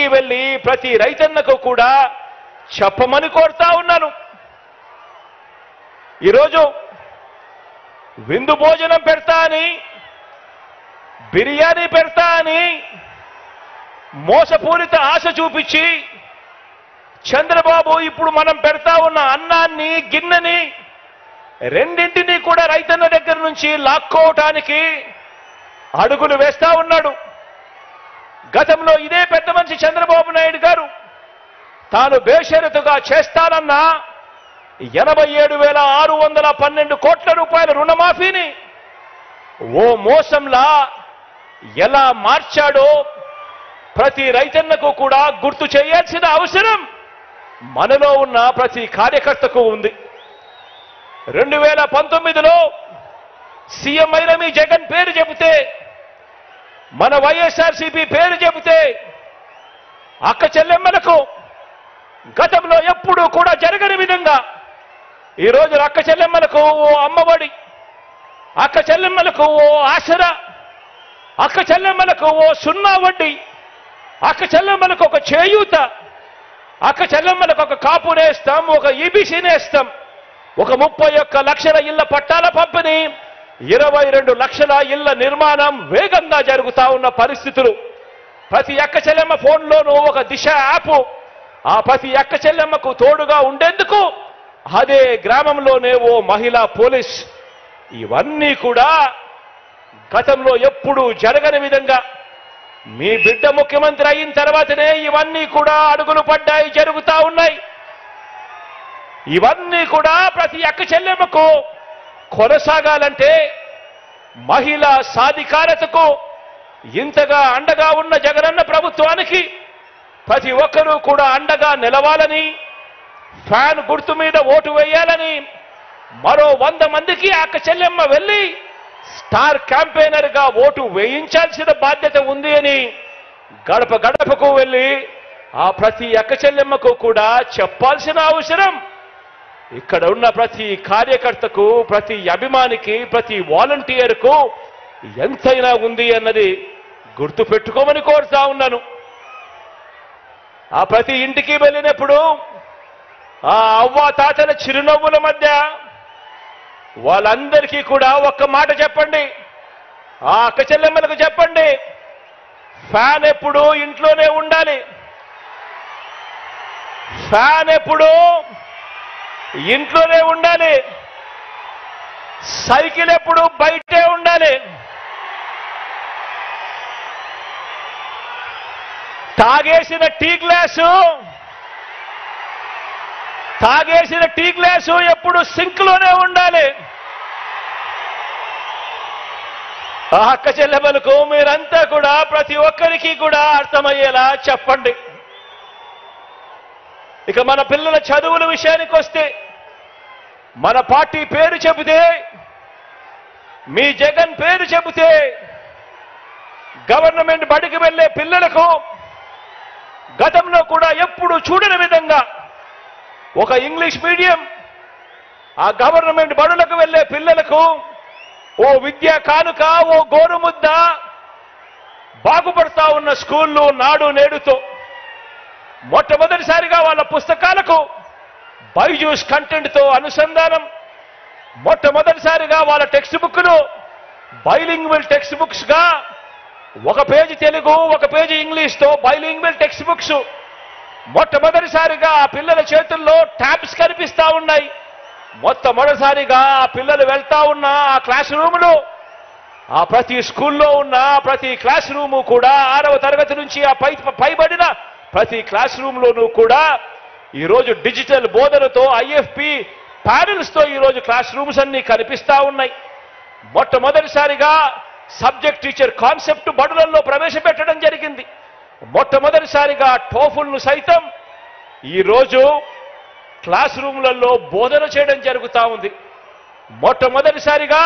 ఇంటికి వెళ్ళి ప్రతి రైతన్నకు కూడా చెప్పమని కోరుతా ఉన్నాను. ఈరోజు విందు భోజనం పెడతా అని, బిర్యానీ పెడతా అని మోసపూరిత ఆశ చూపించి చంద్రబాబు ఇప్పుడు మనం పెడతా ఉన్న అన్నాన్ని, గిన్నెని రెండింటినీ కూడా రైతన్న దగ్గర నుంచి లాక్కోవటానికి అడుగులు వేస్తా ఉన్నాడు. గతంలో ఇదే పెద్ద మనిషి చంద్రబాబు నాయుడు గారు తాను బేషరతుగా చేస్తానన్న 87,612 కోట్ల రూపాయల రుణమాఫీని ఓ మోసంలా ఎలా మార్చాడో ప్రతి రైతన్నకు కూడా గుర్తు చేయాల్సిన అవసరం మనలో ఉన్న ప్రతి కార్యకర్తకు ఉంది. 2019లో సీఎం అయిన మీ జగన్ పేరు చెబితే, మన వైఎస్ఆర్సీపీ పేరు చెబితే అక్క చెల్లెమ్మలకు గతంలో ఎప్పుడూ కూడా జరగని విధంగా ఈరోజు అక్క చెల్లెమ్మలకు ఓ అమ్మఒడి, అక్క చెల్లెమ్మలకు ఓ ఆసరా, అక్క చెల్లెమ్మలకు ఓ సున్నా వడ్డీ, అక్క చెల్లెమ్మలకు ఒక చేయూత, అక్క చెల్లెమ్మలకు ఒక కాపు నేస్తాం, ఒక ఈబీసీ నేస్తాం, ఒక 31 లక్షల ఇళ్ల పట్టాల పంపిణీ, 22 లక్షల ఇళ్ల నిర్మాణం వేగంగా జరుగుతా ఉన్న పరిస్థితులు. ప్రతి అక్క చెల్లెమ్మ ఫోన్లోనూ ఒక దిశ యాప్, ఆ ప్రతి అక్క చెల్లెమ్మకు తోడుగా ఉండేందుకు అదే గ్రామంలోనే ఓ మహిళా పోలీస్. ఇవన్నీ కూడా గతంలో ఎప్పుడూ జరగని విధంగా మీ బిడ్డ ముఖ్యమంత్రి అయిన తర్వాతనే ఇవన్నీ కూడా అడుగులు పడ్డాయి, జరుగుతా ఉన్నాయి. ఇవన్నీ కూడా ప్రతి అక్క చెల్లెమ్మకు కొనసాగాలంటే మహిళా సాధికారతకు ఇంతగా అండగా ఉన్న జగనన్న ప్రభుత్వానికి ప్రతి ఒక్కరూ కూడా అండగా నిలవాలని, ఫ్యాన్ గుర్తు మీద ఓటు వేయాలని, మరో 100 మందికి అక్క చెల్లెమ్మ వెళ్ళి స్టార్ క్యాంపెయినర్ గా ఓటు వేయించాల్సిన బాధ్యత ఉంది అని గడప గడపకు వెళ్ళి ఆ ప్రతి అక్క చెల్లెమ్మకు కూడా చెప్పాల్సిన అవసరం ఇక్కడ ఉన్న ప్రతి కార్యకర్తకు, ప్రతి అభిమానికి, ప్రతి వాలంటీర్కు ఎంతైనా ఉంది అన్నది గుర్తు పెట్టుకోమని కోరుతా ఉన్నాను. ఆ ప్రతి ఇంటికి వెళ్ళినప్పుడు ఆ అవ్వ తాతల చిరునవ్వుల మధ్య వాళ్ళందరికీ కూడా ఒక్క మాట చెప్పండి, ఆ అక్క చెల్లెమ్మలకు చెప్పండి, ఫ్యాన్ ఎప్పుడు ఇంట్లోనే ఉండాలి, ఫ్యాన్ ఎప్పుడు ఇంట్లోనే ఉండాలి, సైకిల్ ఎప్పుడు బయటే ఉండాలి, తాగేసిన టీ గ్లాసు ఎప్పుడు సింక్ లోనే ఉండాలి. ఆ అక్క చెల్లెమ్మలకు మీరంతా కూడా ప్రతి ఒక్కరికి కూడా అర్థమయ్యేలా చెప్పండి. ఇక మన పిల్లల చదువుల విషయానికి వస్తే, మన పార్టీ పేరు చెబితే, మీ జగన్ పేరు చెబితే గవర్నమెంట్ బడికి వెళ్లే పిల్లలకు గతంలో కూడా ఎప్పుడు చూడని విధంగా ఒక ఇంగ్లీష్ మీడియం, ఆ గవర్నమెంట్ బడులకు వెళ్లే పిల్లలకు ఓ విద్యా కానుక, ఓ గోరుముద్ద, బాగుపడతా ఉన్న స్కూళ్ళు నాడు నేడుతో మొట్టమొదటిసారిగా వాళ్ళ పుస్తకాలకు బైజూస్ కంటెంట్తో అనుసంధానం, మొట్టమొదటిసారిగా వాళ్ళ టెక్స్ట్ బుక్లు బైలింగ్వల్ టెక్స్ట్ బుక్స్ గా, ఒక పేజీ తెలుగు, ఒక పేజీ ఇంగ్లీష్తో బైలింగ్వల్ టెక్స్ట్ బుక్స్, మొట్టమొదటిసారిగా ఆ పిల్లల చేతుల్లో ట్యాబ్స్ కనిపిస్తా ఉన్నాయి. మొట్టమొదటిసారిగా ఆ పిల్లలు వెళ్తా ఉన్న ఆ క్లాస్ రూములు, ఆ ప్రతి స్కూల్లో ఉన్న ప్రతి క్లాస్ రూము కూడా 6వ తరగతి నుంచి ఆ పైబడిన ప్రతి క్లాస్ రూమ్లోనూ కూడా ఈరోజు డిజిటల్ బోధనతో, ఐఎఫ్పి ప్యానెల్స్ తో ఈరోజు క్లాస్ రూమ్స్ అన్ని కనిపిస్తా ఉన్నాయి. మొట్టమొదటిసారిగా సబ్జెక్ట్ టీచర్ కాన్సెప్ట్ బడులలో ప్రవేశపెట్టడం జరిగింది. మొట్టమొదటిసారిగా టోఫుల్ను సైతం ఈరోజు క్లాస్ రూమ్లలో బోధన చేయడం జరుగుతా ఉంది. మొట్టమొదటిసారిగా